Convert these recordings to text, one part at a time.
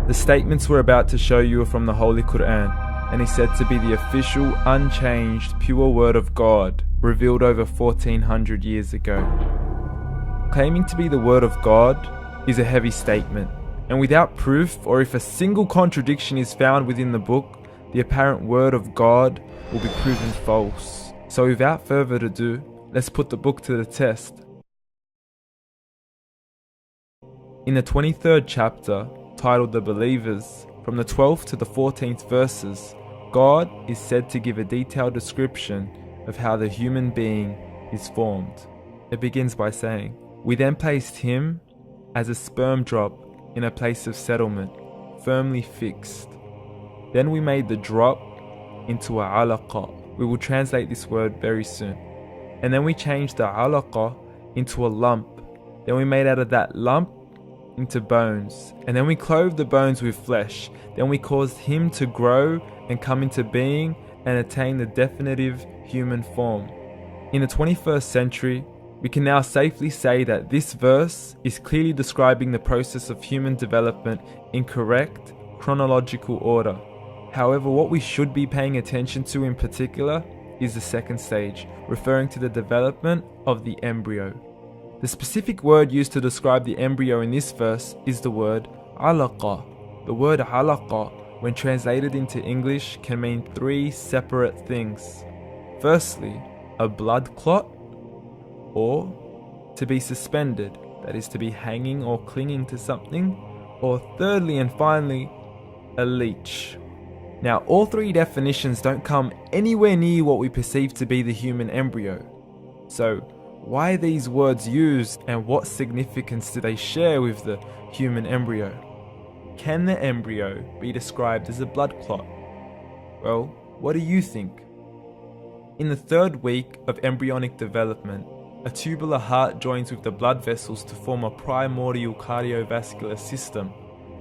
The statements we're about to show you are from the Holy Quran, and is said to be the official, unchanged, pure word of God, revealed over 1400 years ago. Claiming to be the word of God is a heavy statement, and without proof, or if a single contradiction is found within the book, the apparent word of God will be proven false. So without further ado, let's put the book to the test. In the 23rd chapter, titled The Believers, from the 12th to the 14th verses, God is said to give a detailed description of how the human being is formed. It begins by saying, "We then placed him as a sperm drop in a place of settlement, firmly fixed. Then we made the drop into a alaqa." We will translate this word very soon. "And then we changed the alaqa into a lump. Then we made out of that lump into bones. And then we clothed the bones with flesh. Then we caused him to grow and come into being and attain the definitive human form." In the 21st century, we can now safely say that this verse is clearly describing the process of human development in correct chronological order. However, what we should be paying attention to in particular is the second stage, referring to the development of the embryo. The specific word used to describe the embryo in this verse is the word alaqa. The word alaqa, when translated into English, can mean three separate things. Firstly, a blood clot, or to be suspended, that is to be hanging or clinging to something, or thirdly and finally, a leech. Now, all three definitions don't come anywhere near what we perceive to be the human embryo. So, why are these words used, and what significance do they share with the human embryo? Can the embryo be described as a blood clot? Well, what do you think? In the 3rd week of embryonic development, a tubular heart joins with the blood vessels to form a primordial cardiovascular system,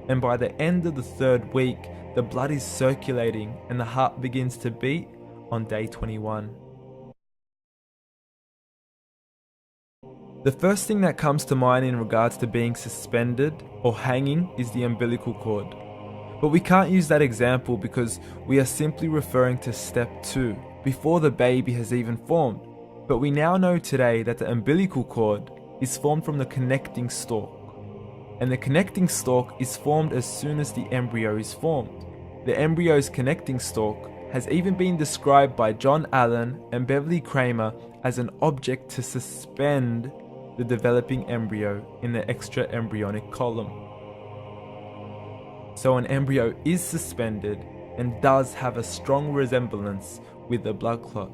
and by the end of the 3rd week, the blood is circulating and the heart begins to beat on day 21. The first thing that comes to mind in regards to being suspended or hanging is the umbilical cord. But we can't use that example because we are simply referring to step 2, before the baby has even formed. But we now know today that the umbilical cord is formed from the connecting stalk. And the connecting stalk is formed as soon as the embryo is formed. The embryo's connecting stalk has even been described by John Allen and Beverly Kramer as an object to suspend the developing embryo in the extra-embryonic column. So an embryo is suspended and does have a strong resemblance with the blood clot.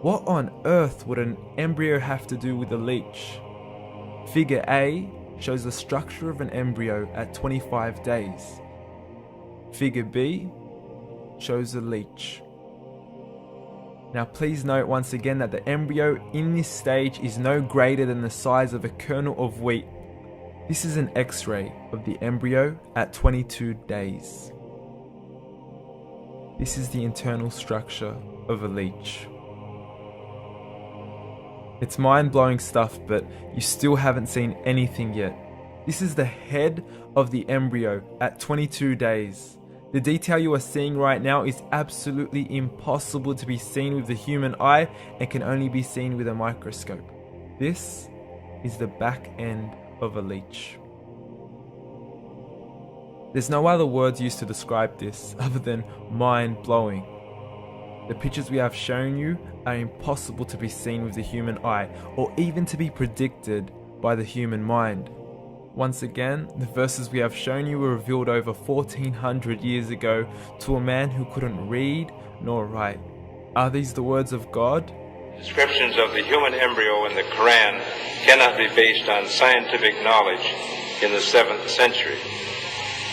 What on earth would an embryo have to do with a leech? Figure A shows the structure of an embryo at 25 days. Figure B shows a leech. Now please note once again that the embryo in this stage is no greater than the size of a kernel of wheat. This is an X-ray of the embryo at 22 days. This is the internal structure of a leech. It's mind-blowing stuff, but you still haven't seen anything yet. This is the head of the embryo at 22 days. The detail you are seeing right now is absolutely impossible to be seen with the human eye and can only be seen with a microscope. This is the back end of a leech. There's no other words used to describe this other than mind-blowing. The pictures we have shown you are impossible to be seen with the human eye or even to be predicted by the human mind. Once again, the verses we have shown you were revealed over 1400 years ago to a man who couldn't read nor write. Are these the words of God? Descriptions of the human embryo in the Quran cannot be based on scientific knowledge in the 7th century.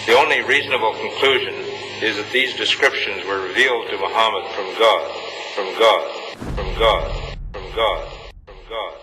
The only reasonable conclusion is that these descriptions were revealed to Muhammad from God, from God, from God, from God, from God.